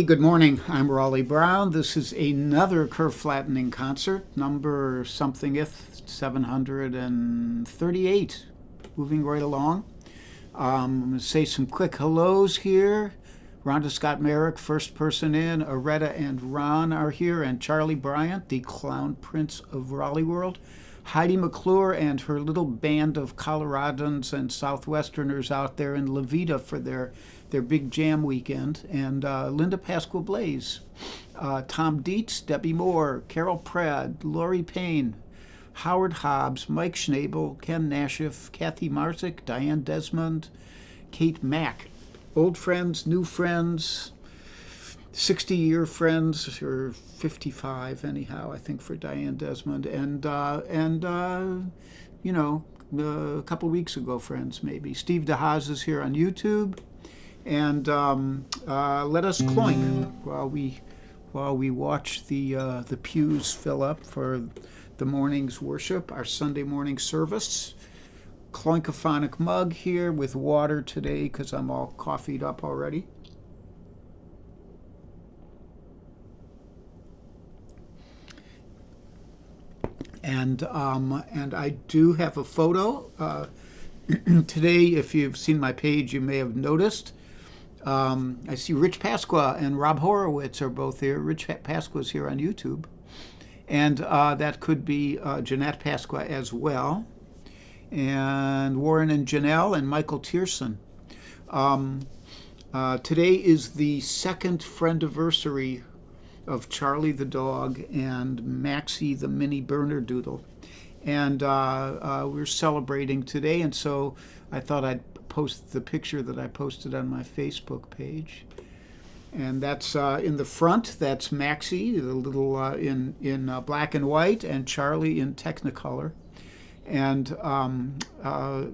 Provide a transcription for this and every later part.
good morning. I'm Raleigh Brown. This is another curve flattening concert, number somethingeth, 738. Moving right along. I'm going to say some quick hellos here. Rhonda Scott Merrick, first person in. Aretta and Ron are here, and Charlie Bryant, the Clown Prince of Raleigh World. Heidi McClure and her little band of Coloradans and Southwesterners out there in La Vita for their big jam weekend. And Linda Pasqua Blaze, Tom Dietz, Debbie Moore, Carol Pratt, Lori Payne, Howard Hobbs, Mike Schnabel, Ken Nashif, Kathy Marzik, Diane Desmond, Kate Mack. Old friends, new friends, 60-year friends, or 55 anyhow, I think, for Diane Desmond, and a couple weeks ago, friends, maybe. Steve DeHaas is here on YouTube, and let us cloink while we watch the pews fill up for the morning's worship, our Sunday morning service. Cloinkophonic mug here with water today because I'm all coffeeed up already. And I do have a photo. Today, if you've seen my page, you may have noticed. I see Rich Pasqua and Rob Horowitz are both here. Rich Pasqua's here on YouTube. And that could be Jeanette Pasqua as well. And Warren and Janelle and Michael Tierson. Today is the second friendiversary of Charlie the dog and Maxie the mini Bernedoodle. And we're celebrating today, and so I thought I'd post the picture that I posted on my Facebook page. And that's in the front, that's Maxie, the little in black and white, and Charlie in Technicolor. And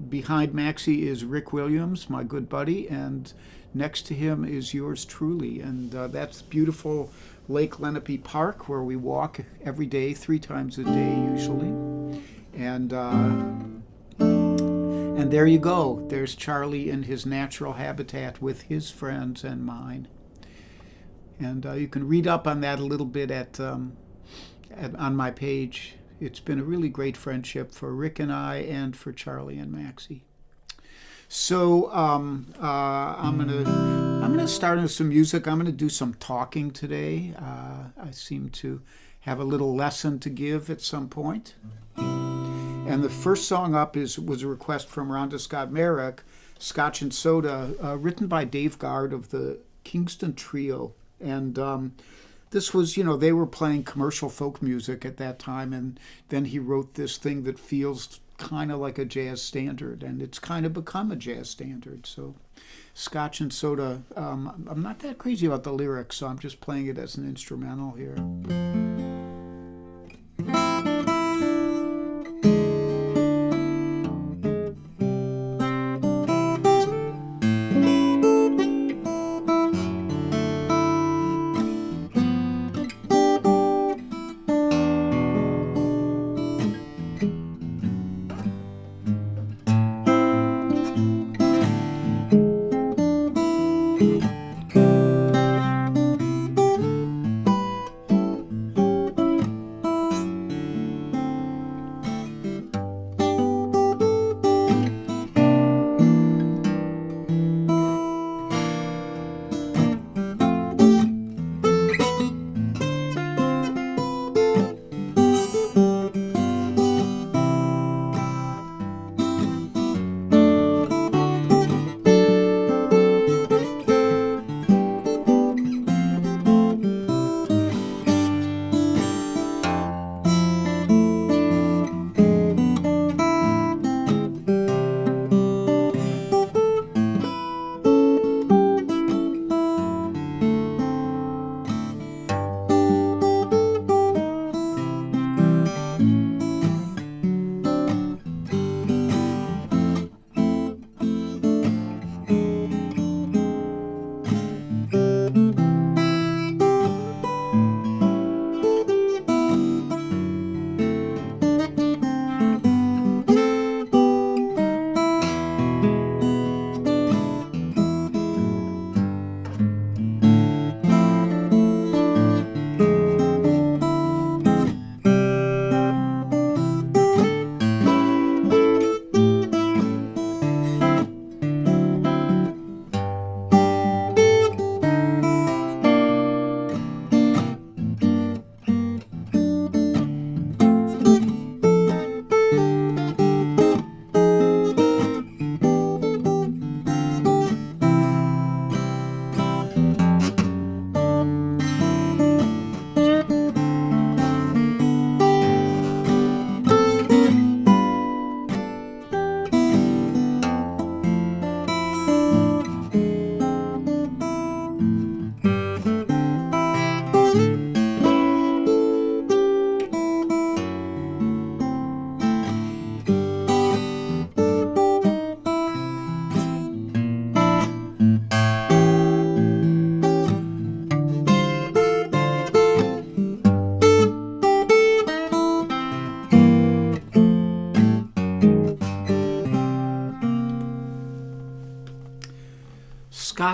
behind Maxie is Rick Williams, my good buddy, and next to him is yours truly. And that's beautiful Lake Lenape Park, where we walk every day, 3 times a day usually. And there you go. There's Charlie in his natural habitat with his friends and mine. And you can read up on that a little bit on my page. It's been a really great friendship for Rick and I, and for Charlie and Maxie. So I'm gonna start with some music. I'm gonna do some talking today. I seem to have a little lesson to give at some point. And the first song up was a request from Rhonda Scott Merrick, Scotch and Soda, written by Dave Guard of the Kingston Trio. And this was, they were playing commercial folk music at that time, and then he wrote this thing that feels kind of like a jazz standard, and it's kind of become a jazz standard. So Scotch and Soda, I'm not that crazy about the lyrics, so I'm just playing it as an instrumental here.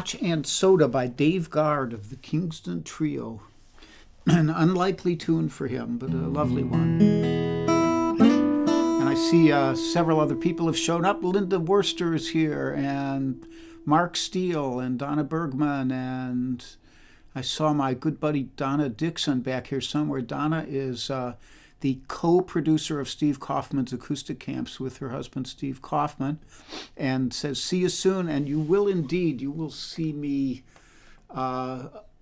Scotch and Soda by Dave Guard of the Kingston Trio. An unlikely tune for him, but a lovely one. And I see several other people have shown up. Linda Worcester is here, and Mark Steele, and Donna Bergman, and I saw my good buddy Donna Dixon back here somewhere. Donna is the co-producer of Steve Kaufman's acoustic camps with her husband Steve Kaufman, and says, see you soon. And you will indeed. You will see me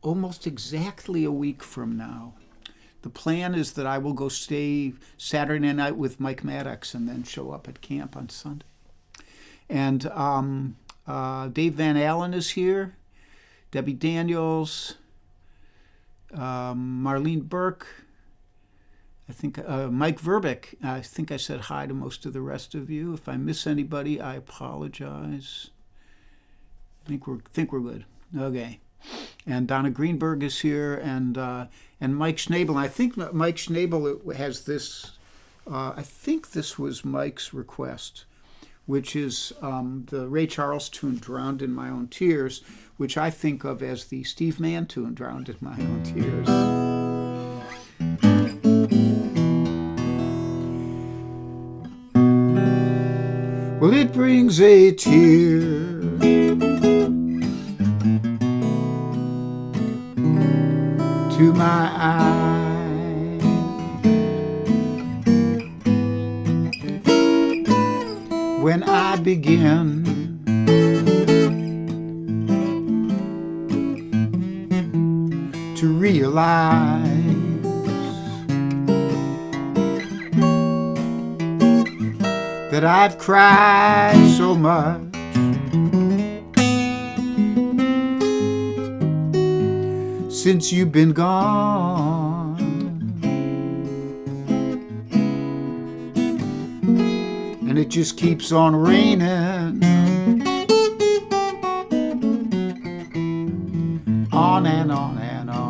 almost exactly a week from now. The plan is that I will go stay Saturday night with Mike Maddox and then show up at camp on Sunday. And Dave Van Allen is here, Debbie Daniels, Marlene Burke, I think Mike Verbeck. I think I said hi to most of the rest of you. If I miss anybody, I apologize. I think we're good. Okay. And Donna Greenberg is here, and Mike Schnabel. And I think Mike Schnabel has this. I think this was Mike's request, which is the Ray Charles tune "Drowned in My Own Tears," which I think of as the Steve Mann tune "Drowned in My Own Tears." Well, it brings a tear to my eye when I begin to realize that I've cried so much since you've been gone, and it just keeps on raining on and on and on.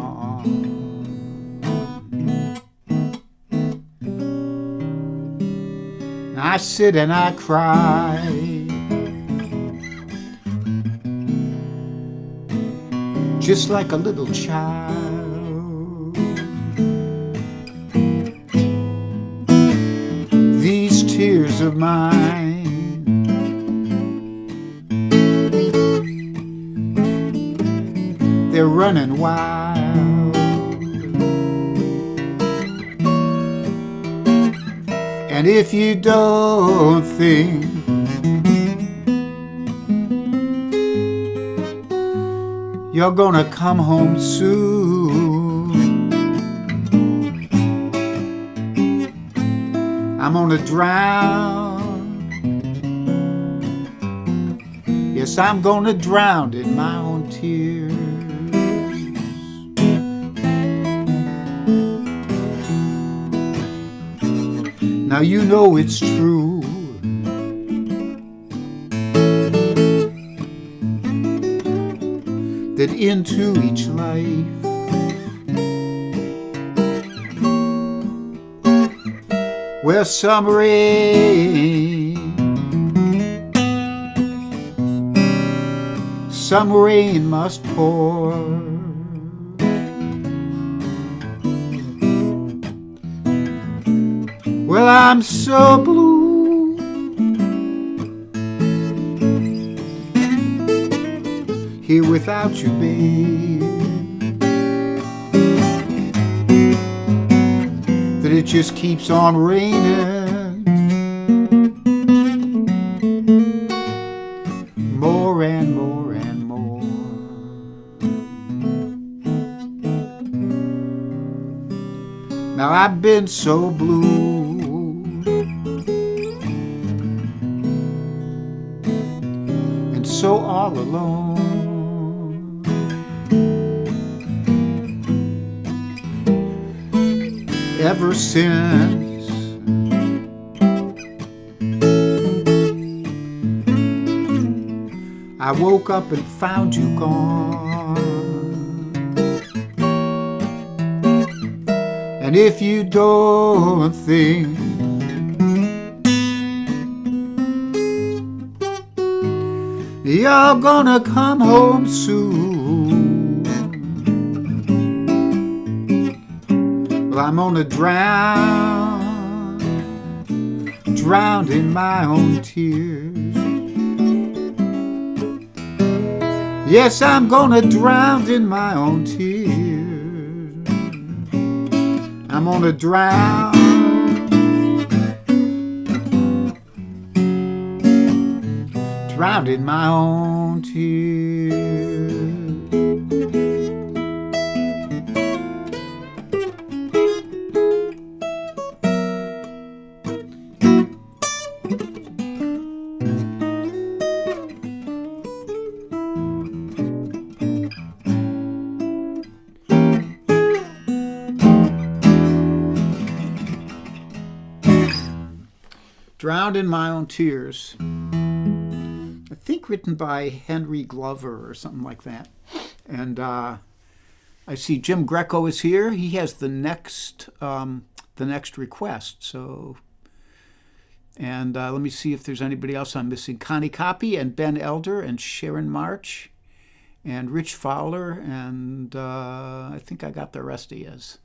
I sit and I cry, just like a little child. These tears of mine, they're running wild. And if you don't think you're gonna come home soon, I'm gonna drown. Yes, I'm gonna drown in my own tears. Now you know it's true that into each life where some rain must pour. Well, I'm so blue here without you, babe, that it just keeps on raining more and more and more. Now I've been so blue and so all alone ever since I woke up and found you gone. And if you don't think You're gonna come home soon. Well, I'm gonna drown in my own tears. Yes, I'm gonna drown in my own tears. I'm gonna drown in my own tears. Drowned in My Own Tears. I think written by Henry Glover or something like that. And I see Jim Greco is here. He has the next request. So, and let me see if there's anybody else I'm missing. Connie Copy and Ben Elder and Sharon March and Rich Fowler, and I think I got the rest of yous.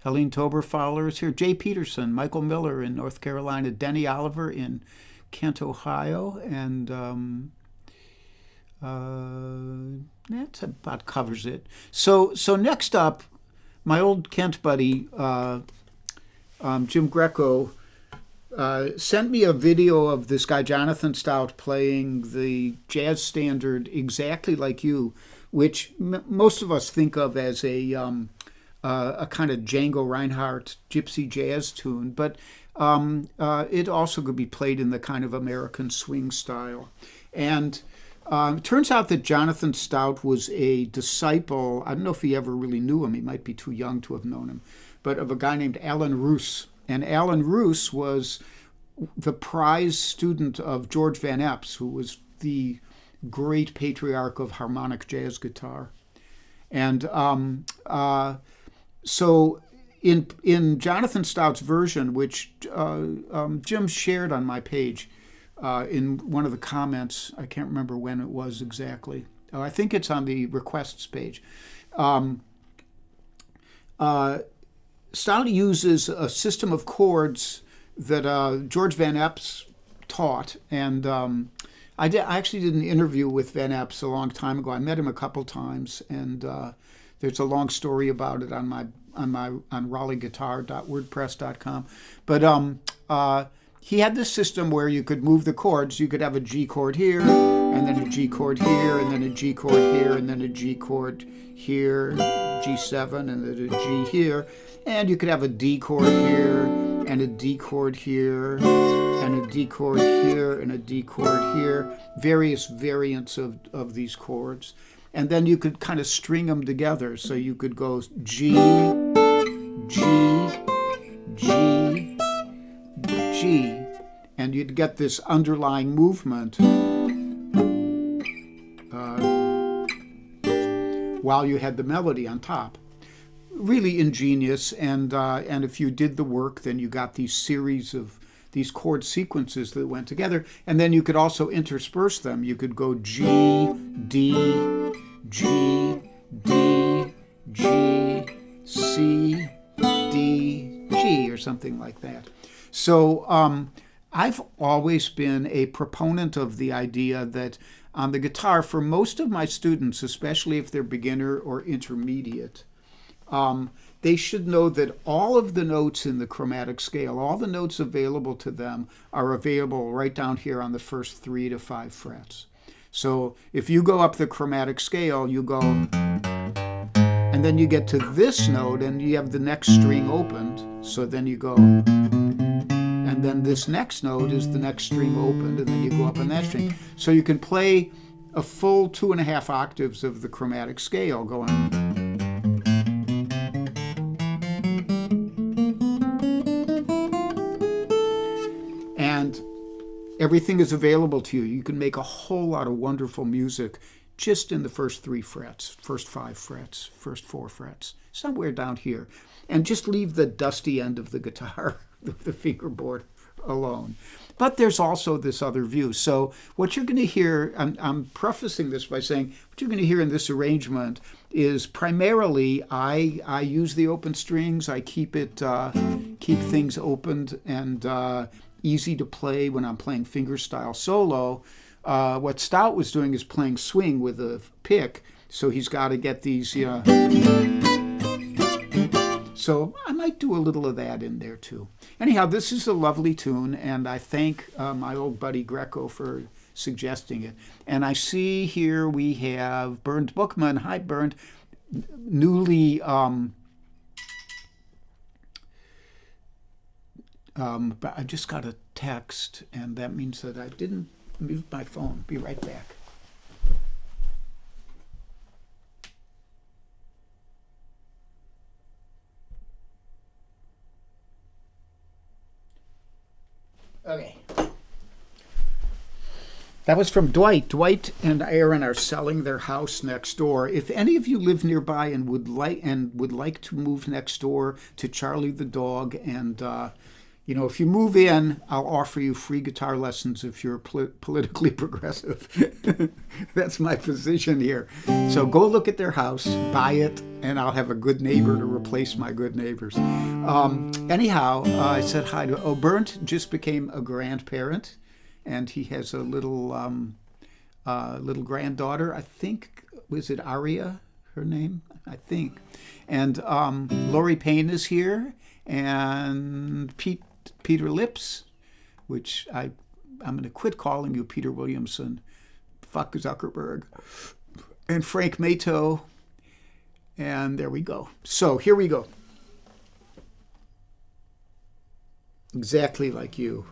Helene Tober Fowler is here. Jay Peterson, Michael Miller in North Carolina, Denny Oliver in Kent, Ohio, and that about covers it. So next up, my old Kent buddy, Jim Greco, sent me a video of this guy, Jonathan Stout, playing the jazz standard Exactly Like You, which most of us think of as a kind of Django Reinhardt gypsy jazz tune, but it also could be played in the kind of American swing style. And it turns out that Jonathan Stout was a disciple, I don't know if he ever really knew him, he might be too young to have known him, but of a guy named Alan Roos. And Alan Roos was the prize student of George Van Epps, who was the great patriarch of harmonic jazz guitar. And so in Jonathan Stout's version, which Jim shared on my page in one of the comments, I can't remember when it was exactly. I think it's on the requests page. Stout uses a system of chords that George Van Epps taught, and I actually did an interview with Van Epps a long time ago. I met him a couple times, and there's a long story about it on raleighguitar.wordpress.com. But he had this system where you could move the chords. You could have a G chord here, and then a G chord here, and then a G chord here, and then a G chord here, G7, and then a G here. And you could have a D chord here, and a D chord here, and a D chord here, and a D chord here. Various variants of these chords. And then you could kind of string them together. So you could go G, G, G, G, and you'd get this underlying movement while you had the melody on top. Really ingenious, and if you did the work, then you got these series of these chord sequences that went together, and then you could also intersperse them. You could go G, D, G, D, G, C, D, G, or something like that. So I've always been a proponent of the idea that on the guitar, for most of my students, especially if they're beginner or intermediate, they should know that all of the notes in the chromatic scale, all the notes available to them, are available right down here on the first 3 to 5 frets. So if you go up the chromatic scale, you go, and then you get to this note, and you have the next string opened. So then you go, and then this next note is the next string opened, and then you go up on that string. So you can play a full 2.5 octaves of the chromatic scale going. And everything is available to you. You can make a whole lot of wonderful music just in the first 3 frets, first 5 frets, first 4 frets, somewhere down here. And just leave the dusty end of the guitar, the fingerboard, alone. But there's also this other view. So what you're going to hear, I'm prefacing this by saying, what you're going to hear in this arrangement is primarily I use the open strings. I keep things opened and easy to play when I'm playing fingerstyle solo. What Stout was doing is playing swing with a pick, so he's got to get these. So I might do a little of that in there too. Anyhow, this is a lovely tune, and I thank my old buddy Greco for suggesting it. And I see here we have Bernd Bookman. Hi, Bernd. Newly but I just got a text, and that means that I didn't mute my phone. Be right back. Okay. That was from Dwight. Dwight and Aaron are selling their house next door. If any of you live nearby and would like to move next door to Charlie the dog, and if you move in, I'll offer you free guitar lessons if you're politically progressive. That's my position here. So go look at their house, buy it, and I'll have a good neighbor to replace my good neighbors. Anyhow, I said hi to Bernd. Just became a grandparent, and he has a little granddaughter. I think, was it Aria, her name? I think. And Lori Payne is here, and Peter Lips, which I'm going to quit calling you Peter Williamson. Fuck Zuckerberg. And Frank Mato. And there we go. So here we go. Exactly like you.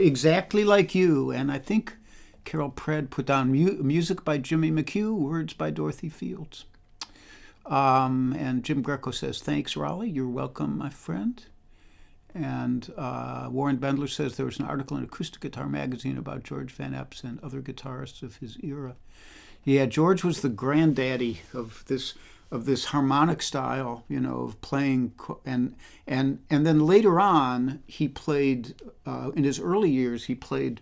Exactly Like You, and I think Carol Pred put down music by Jimmy McHugh, words by Dorothy Fields. And Jim Greco says, thanks, Raleigh. You're welcome, my friend. And Warren Bendler says there was an article in Acoustic Guitar Magazine about George Van Epps and other guitarists of his era. Yeah, George was the granddaddy of this harmonic style, of playing, and then later on he played in his early years he played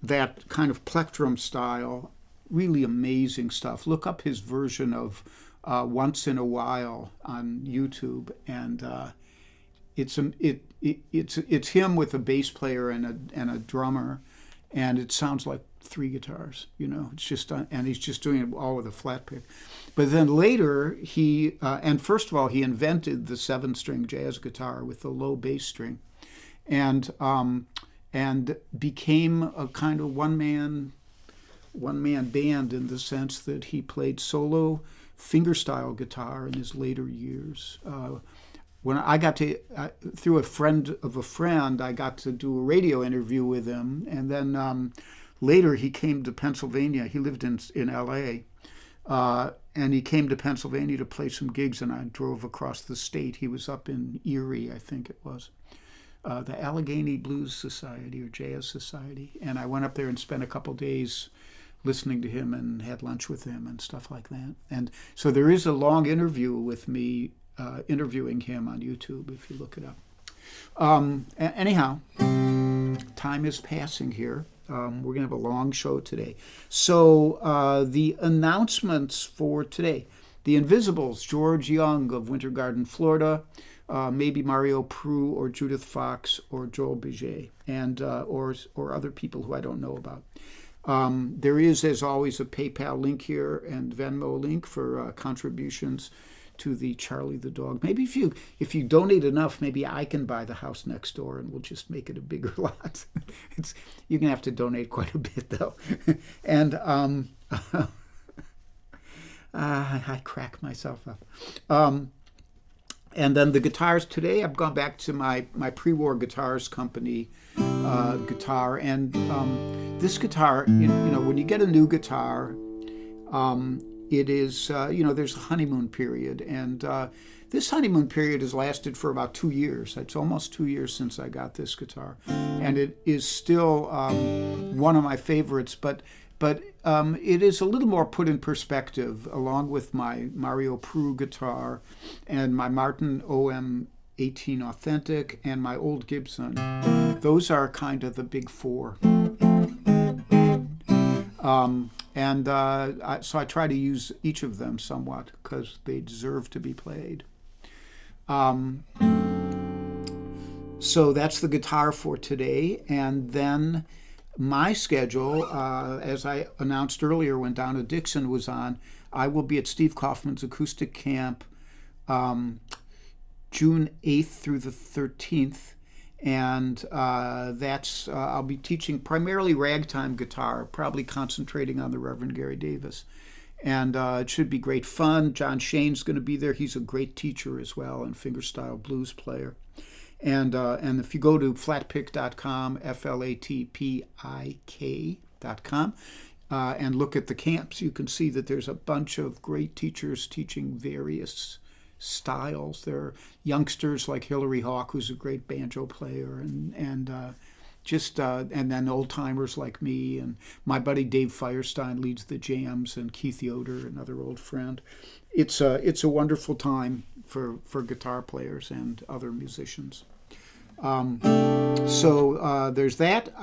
that kind of plectrum style, really amazing stuff. Look up his version of Once in a While on YouTube, and it's him with a bass player and a drummer, and it sounds like three guitars. It's just and he's just doing it all with a flat pick. But then later and first of all he invented the 7-string jazz guitar with the low bass string, and became a kind of one man band in the sense that he played solo fingerstyle guitar in his later years. When I got to, through a friend of a friend, I got to do a radio interview with him, and then later he came to Pennsylvania. He lived in L.A., and he came to Pennsylvania to play some gigs, and I drove across the state. He was up in Erie, I think it was, the Allegheny Blues Society or Jazz Society, and I went up there and spent a couple days listening to him and had lunch with him and stuff like that. And so there is a long interview with me interviewing him on YouTube if you look it up. Anyhow, time is passing here. We're going to have a long show today. So the announcements for today. The Invisibles, George Young of Winter Garden, Florida, maybe Mario Prue or Judith Fox or Joel Biget, and or other people who I don't know about. There is, as always, a PayPal link here and Venmo link for contributions to the Charlie the Dog. Maybe if you donate enough, maybe I can buy the house next door and we'll just make it a bigger lot. You're gonna have to donate quite a bit though. And I crack myself up. And then the guitars today, I've gone back to my pre-war guitars company guitar, and this guitar, when you get a new guitar, it is, there's a honeymoon period, and this honeymoon period has lasted for about 2 years. It's almost 2 years since I got this guitar, and it is still one of my favorites, but it is a little more put in perspective, along with my Mario Prue guitar and my Martin OM18 Authentic and my old Gibson. Those are kind of the big four. So I try to use each of them somewhat because they deserve to be played. So that's the guitar for today. And then my schedule, as I announced earlier when Donna Dixon was on, I will be at Steve Kaufman's Acoustic Camp June 8th through the 13th. And I'll be teaching primarily ragtime guitar, probably concentrating on the Reverend Gary Davis. And it should be great fun. John Shane's going to be there. He's a great teacher as well and fingerstyle blues player. And if you go to flatpick.com, FLATPIK.com, and look at the camps, you can see that there's a bunch of great teachers teaching various styles. There are youngsters like Hillary Hawk, who's a great banjo player, and then old timers like me, and my buddy Dave Firestein leads the jams, and Keith Yoder, another old friend. It's a wonderful time for guitar players and other musicians. So there's that.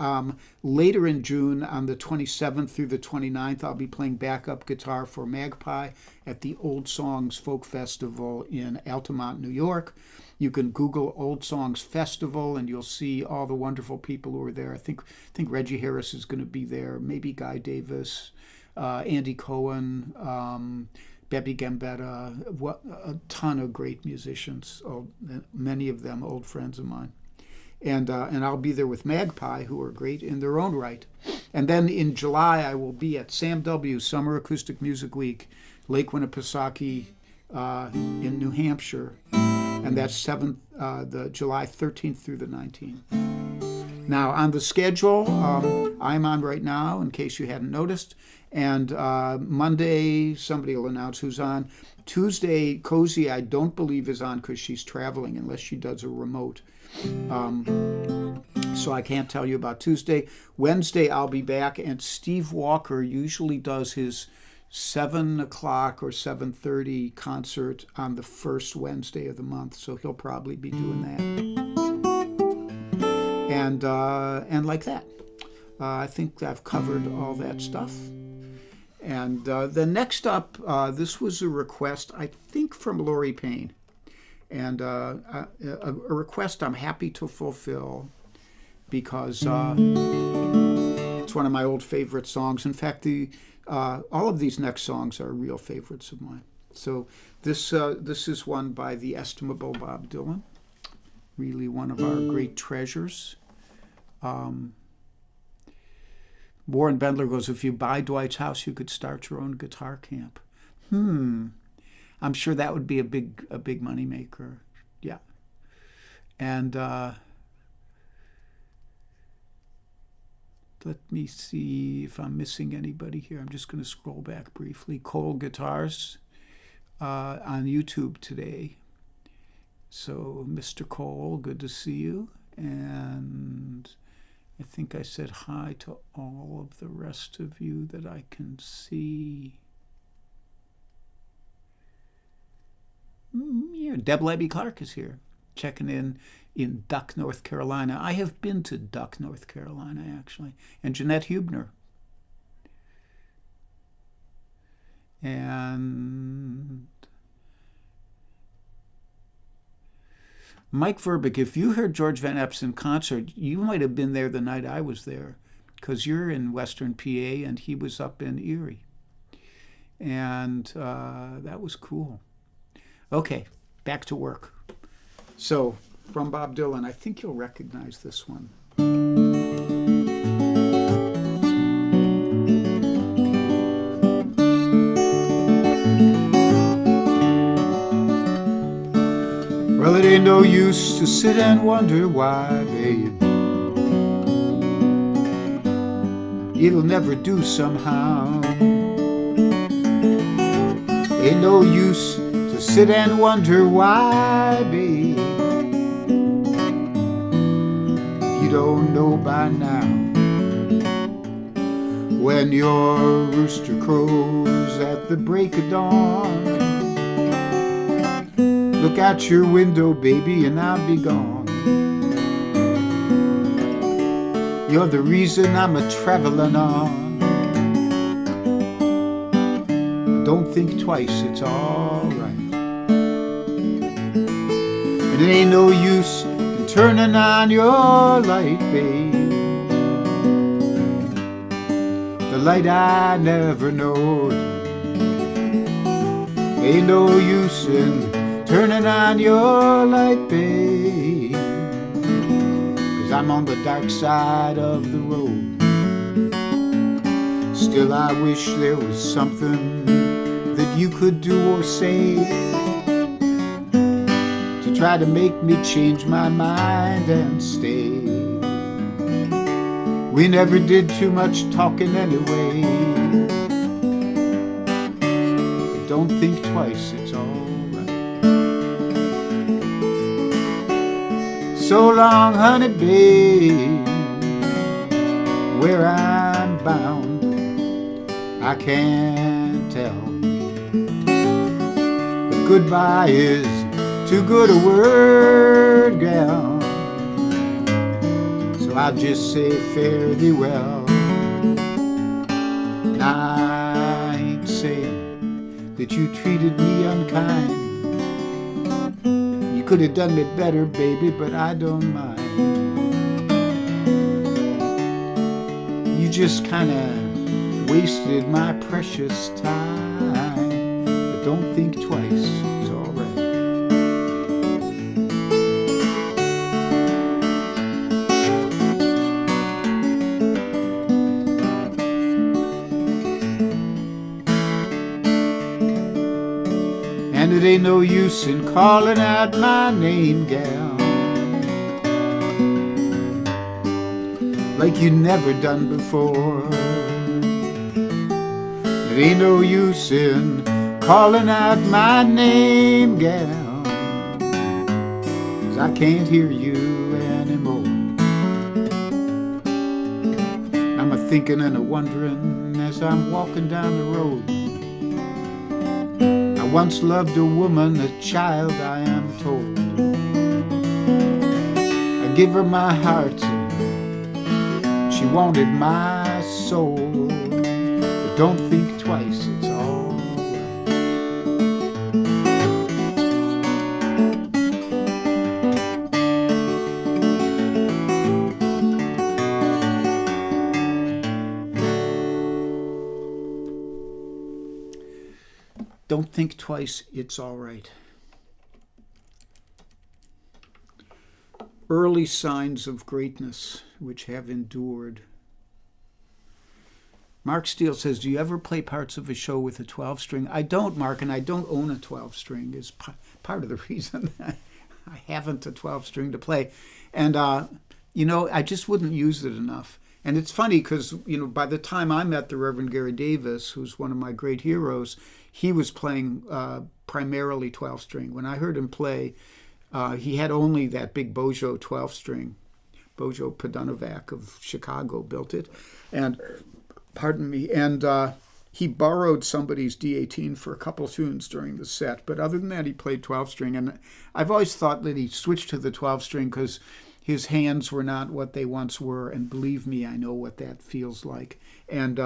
Later in June, on the 27th through the 29th, I'll be playing backup guitar for Magpie at the Old Songs Folk Festival in Altamont, New York. You can Google Old Songs Festival, and you'll see all the wonderful people who are there. I think Reggie Harris is going to be there, maybe Guy Davis, Andy Cohen, Bebby Gambetta, a ton of great musicians, many of them old friends of mine. And I'll be there with Magpie, who are great in their own right. And then in July, I will be at Sam W. Summer Acoustic Music Week, Lake Winnipesaukee in New Hampshire. And that's the July 13th through the 19th. Now, on the schedule, I'm on right now, in case you hadn't noticed. And Monday, somebody will announce who's on. Tuesday, Cozy, I don't believe is on because she's traveling unless she does a remote. So I can't tell you about Tuesday. Wednesday, I'll be back. And Steve Walker usually does his 7 o'clock or 7:30 concert on the first Wednesday of the month. So he'll probably be doing that. And like that. I think I've covered all that stuff. And then next up, this was a request, I think, from Lori Payne. And a request I'm happy to fulfill because it's one of my old favorite songs. In fact, all of these next songs are real favorites of mine. So this is one by the estimable Bob Dylan, really one of our great treasures. Warren Bendler goes, if you buy Dwight's house, you could start your own guitar camp. I'm sure that would be a big money maker. Yeah. And let me see if I'm missing anybody here. I'm just going to scroll back briefly. Cole Guitars on YouTube today. So, Mr. Cole, good to see you. And I think I said hi to all of the rest of you that I can see. Yeah, Deb Lebby Clark is here, checking in Duck, North Carolina. I have been to Duck, North Carolina, actually. And Jeanette Hubner. And Mike Verbeek, if you heard George Van Eps in concert, you might have been there the night I was there, because you're in Western PA and he was up in Erie. And that was cool. Okay, back to work. So, from Bob Dylan, I think you'll recognize this one. Well, it ain't no use to sit and wonder why, babe. It'll never do somehow. Ain't no use to sit and wonder why, babe. You don't know by now. When your rooster crows at the break of dawn, look out your window, baby, and I'll be gone. You're the reason I'm a-traveling on. Don't think twice, it's alright. And it ain't no use in turning on your light, babe. The light I never knowed. Ain't no use in turning on your light, babe, 'cause I'm on the dark side of the road. Still I wish there was something that you could do or say to try to make me change my mind and stay. We never did too much talking anyway. But don't think twice, it's all so long, honey, babe, where I'm bound, I can't tell. But goodbye is too good a word, gal, so I'll just say fare thee well. And I ain't saying that you treated me unkind. Could have done me better, baby, but I don't mind. You just kinda wasted my precious time. But don't think twice, it's alright. And it ain't no use in calling out my name, gal. like you never done before. It ain't no use in calling out my name, gal, 'cause I can't hear you anymore. I'm a-thinking and a-wondering as I'm walking down the road. I once loved a woman, a child, I am told. I give her my heart, she wanted my soul. But don't think twice, it's all right. Don't think twice, it's all right. Early signs of greatness which have endured. Mark Steele says, do you ever play parts of a show with a 12-string? I don't, Mark, and I don't own a 12-string. Is part of the reason I haven't a 12-string to play. And, I just wouldn't use it enough. And it's funny because, by the time I met the Reverend Gary Davis, who's one of my great heroes, he was playing primarily 12-string. When I heard him play, he had only that big Bojo 12-string. Bojo Podanovac of Chicago built it. And, he borrowed somebody's D18 for a couple tunes during the set. But other than that, he played 12-string. And I've always thought that he switched to the 12-string because his hands were not what they once were. And believe me, I know what that feels like. And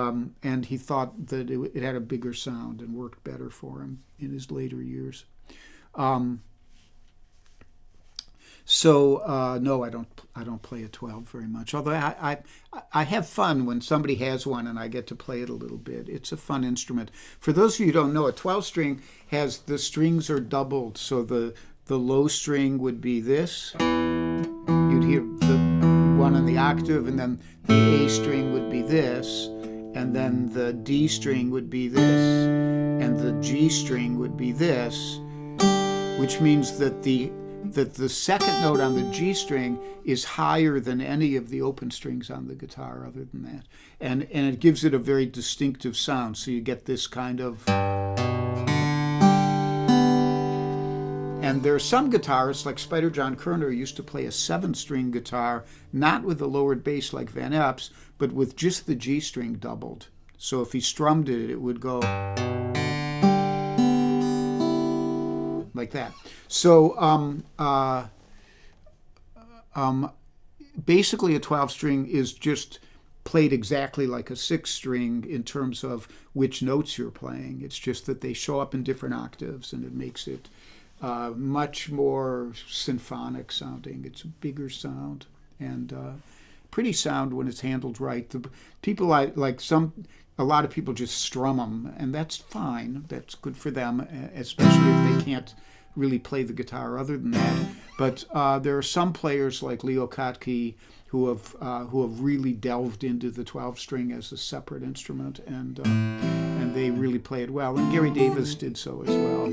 he thought that it had a bigger sound and worked better for him in his later years. No, I don't play a 12 very much. Although I have fun when somebody has one and I get to play it a little bit. It's a fun instrument. For those of you who don't know, a 12-string has the strings are doubled. So the low string would be this. You'd hear the one on the octave, and then the A string would be this, and then the D string would be this, and the G string would be this, which means that the second note on the G string is higher than any of the open strings on the guitar other than that. And it gives it a very distinctive sound. So you get this kind of... And there are some guitarists, like Spider John Kerner, who used to play a 7-string guitar, not with a lowered bass like Van Epps, but with just the G string doubled. So if he strummed it, it would go... like that. So basically a 12-string is just played exactly like a 6-string in terms of which notes you're playing. It's just that they show up in different octaves, and it makes it much more symphonic sounding. It's a bigger sound and pretty sound when it's handled right. The people a lot of people just strum them, and that's fine. That's good for them, especially if they can't really play the guitar other than that. But there are some players like Leo Kottke who have really delved into the 12-string as a separate instrument, and they really play it well. And Gary Davis did so as well.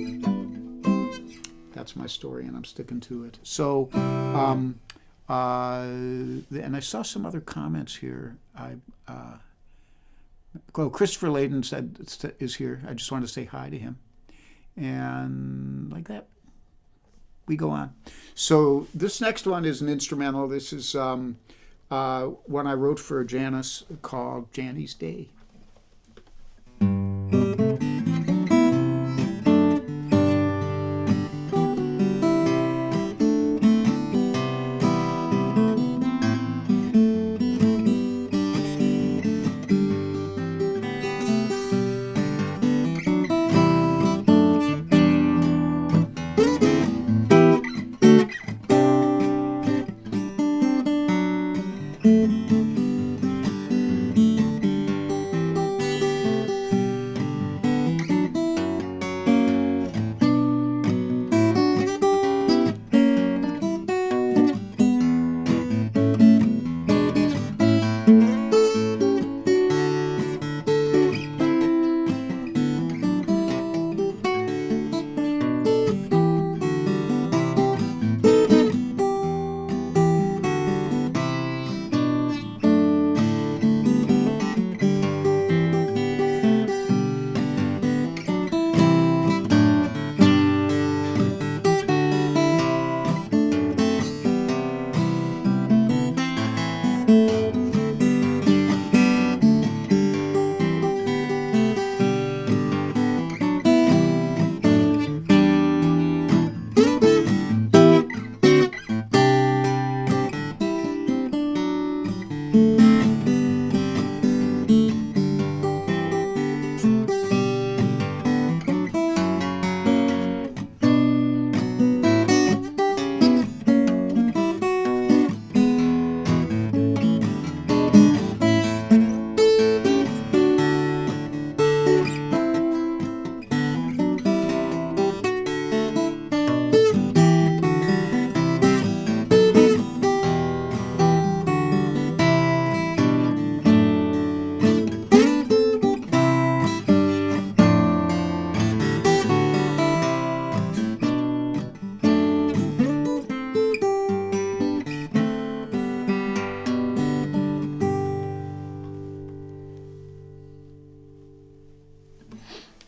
That's my story, and I'm sticking to it. So, and I saw some other comments here. Christopher Layden is here. I just wanted to say hi to him. And like that, we go on. So this next one is an instrumental. This is one I wrote for Janice called Janny's Day.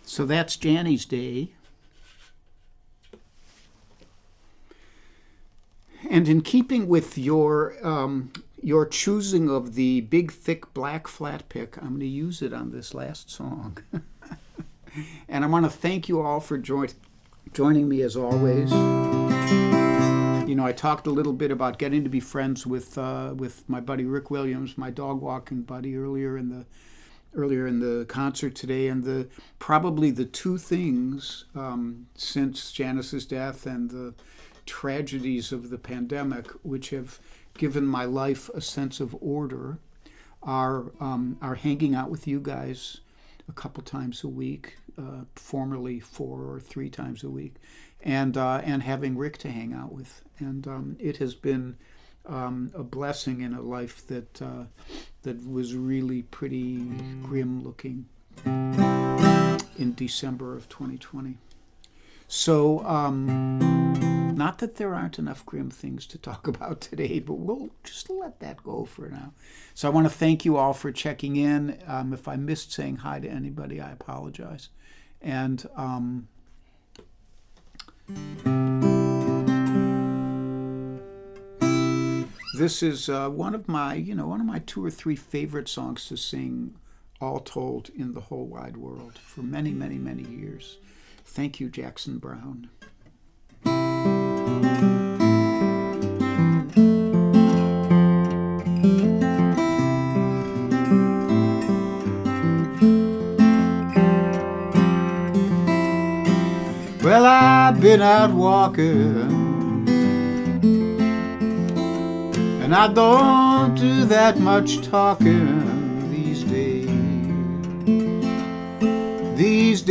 So that's Janny's Day. And in keeping with your choosing of the big, thick, black flat pick, I'm going to use it on this last song. And I want to thank you all for joining me as always. You know, I talked a little bit about getting to be friends with my buddy Rick Williams, my dog walking buddy, earlier in the concert today, and probably the two things since Janice's death and the tragedies of the pandemic, which have given my life a sense of order, are hanging out with you guys a couple times a week, formerly 4 or 3 times a week, and having Rick to hang out with. And it has been a blessing in a life that was really pretty grim looking in December of 2020. So, not that there aren't enough grim things to talk about today, but we'll just let that go for now. So I want to thank you all for checking in. If I missed saying hi to anybody, I apologize. And this is one of my 2 or 3 favorite songs to sing, all told, in the whole wide world for many, many, many years. Thank you, Jackson Browne. Well, I've been out walking, and I don't do that much talking these days. These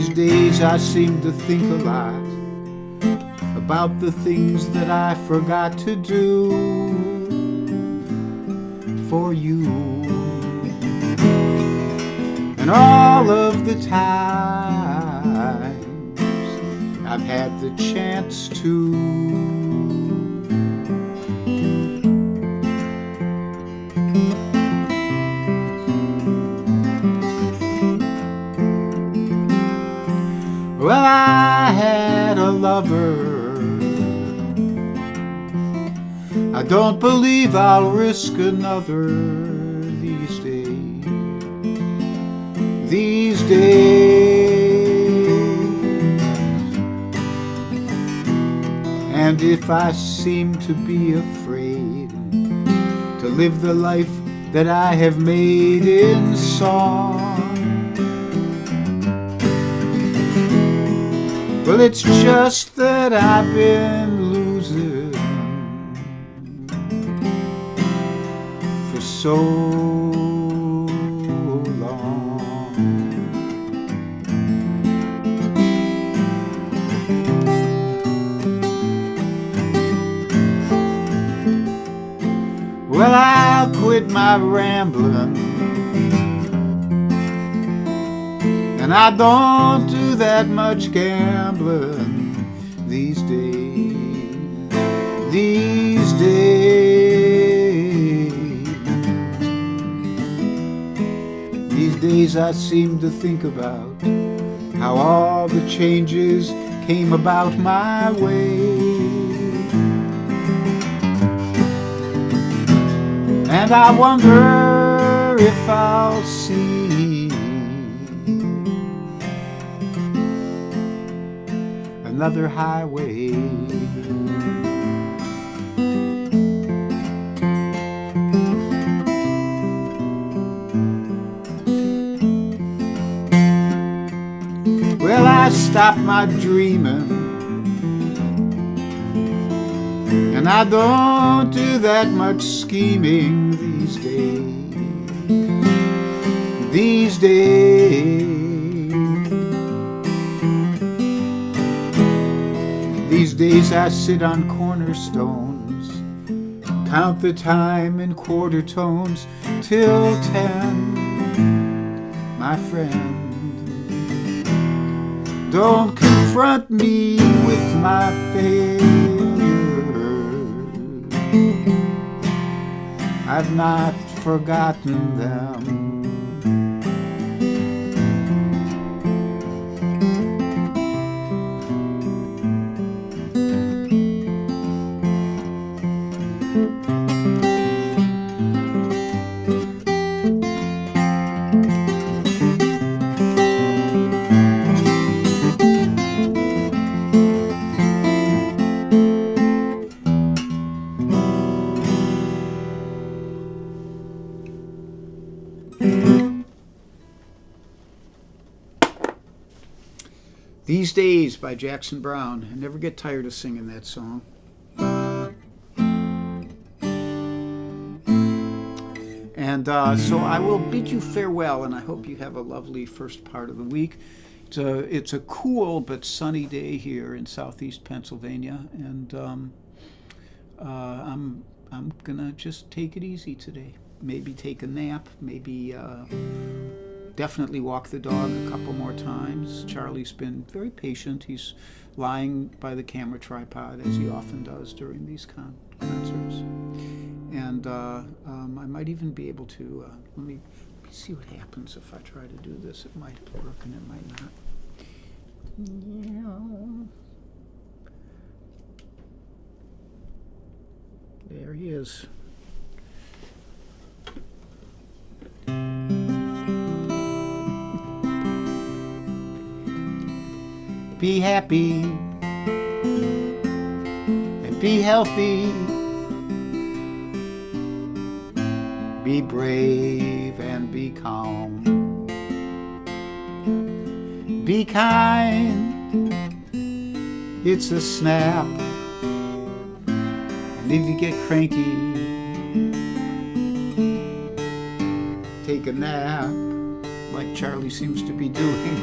days I seem to think a lot about the things that I forgot to do for you. And all of the times I've had the chance to, well, I had a lover. I don't believe I'll risk another these days. These days. And if I seem to be afraid to live the life that I have made in song, well, it's just that I've been losing for so long. Well, I'll quit my rambling, and I don't do that much gambling these days. These days. These days I seem to think about how all the changes came about my way. And I wonder if I'll see another highway. Well, I stopped my dreaming, and I don't do that much scheming these days. These days. These days I sit on cornerstones, count the time in quarter tones till 10. My friend, don't confront me with my failure. I've not forgotten them. These Days by Jackson Browne. I never get tired of singing that song. And so I will bid you farewell, and I hope you have a lovely first part of the week. It's a cool but sunny day here in southeast Pennsylvania, and I'm gonna just take it easy today. Maybe take a nap, maybe definitely walk the dog a couple more times. Charlie's been very patient. He's lying by the camera tripod, as he often does during these concerts. And I might even be able to, let me see what happens if I try to do this. It might work and it might not. Yeah. There he is. Be happy and be healthy. Be brave and be calm. Be kind. It's a snap. And if you get cranky, take a nap, like Charlie seems to be doing.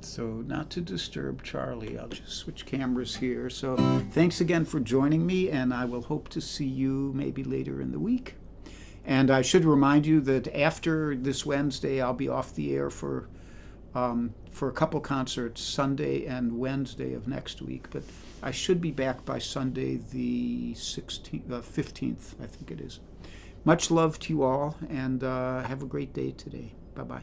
So not to disturb Charlie, I'll just switch cameras here. So thanks again for joining me, and I will hope to see you maybe later in the week. And I should remind you that after this Wednesday, I'll be off the air for a couple concerts, Sunday and Wednesday of next week. But I should be back by Sunday the 15th, I think it is. Much love to you all, and have a great day today. Bye-bye.